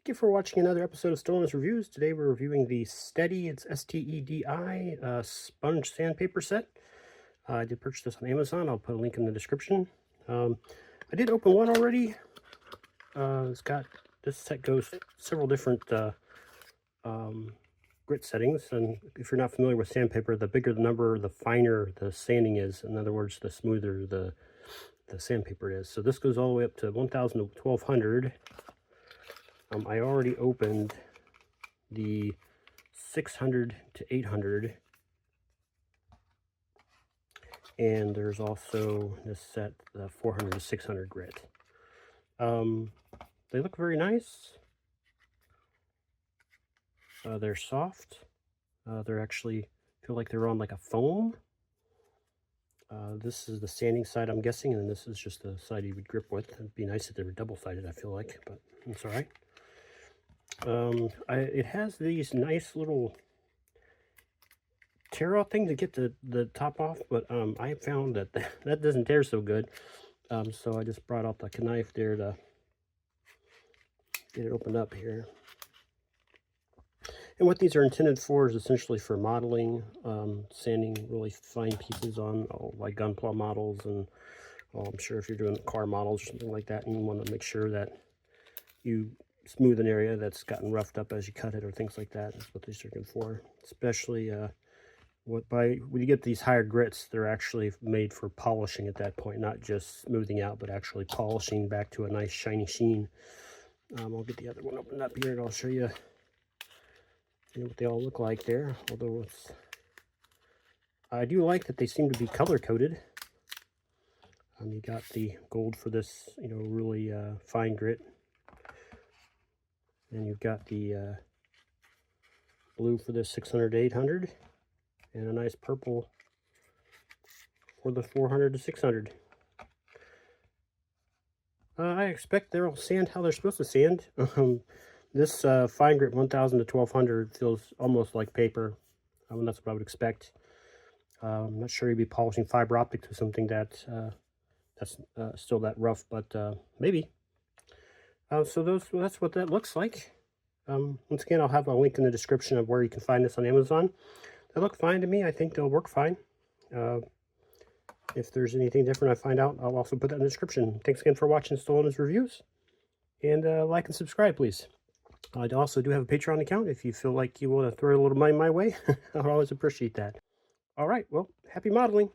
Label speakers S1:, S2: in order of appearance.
S1: Thank you for watching another episode of Stolen's Reviews. Today we're reviewing the Stedi, it's S-T-E-D-I, sponge sandpaper set. I did purchase this on Amazon. I'll put a link in the description. I did open one already. This set goes several different grit settings, and if you're not familiar with sandpaper, the bigger the number, the finer the sanding is. In other words, the smoother the sandpaper is. So this goes all the way up to 1000 to 1200. I already opened the 600 to 800, and there's also this set, the 400 to 600 grit. They look very nice. They're soft. They're actually feel like they're on like a foam. This is the sanding side, I'm guessing, and this is just the side you would grip with. It'd be nice if they were double-sided, I feel like, but it's all right. It has these nice little tear out thing to get the top off, but I have found that that doesn't tear so good. So I just brought out the knife there to get it opened up here. And what these are intended for is essentially for modeling, sanding really fine pieces on like gunpla models, and I'm sure if you're doing car models or something like that and you want to make sure that you smooth an area that's gotten roughed up as you cut it or things like that. That's what these are good for. Especially when you get these higher grits, they're actually made for polishing at that point, not just smoothing out, but actually polishing back to a nice shiny sheen. I'll get the other one opened up here and I'll show you, what they all look like there. Although I do like that they seem to be color coded. You got the gold for this, really fine grit. And you've got the blue for the 600 to 800, and a nice purple for the 400 to 600. I expect they'll sand how they're supposed to sand. This fine grit 1000 to 1200 feels almost like paper. That's what I would expect. I'm not sure you'd be polishing fiber optic to something that's still that rough, but maybe. So that's what that looks like. Once again, I'll have a link in the description of where you can find this on Amazon. They look fine to me. I think they'll work fine. If there's anything different I find out, I'll also put that in the description. Thanks again for watching Stolen's Reviews. And like and subscribe, please. I also do have a Patreon account if you feel like you want to throw a little money my way. I'd always appreciate that. All right, well, happy modeling.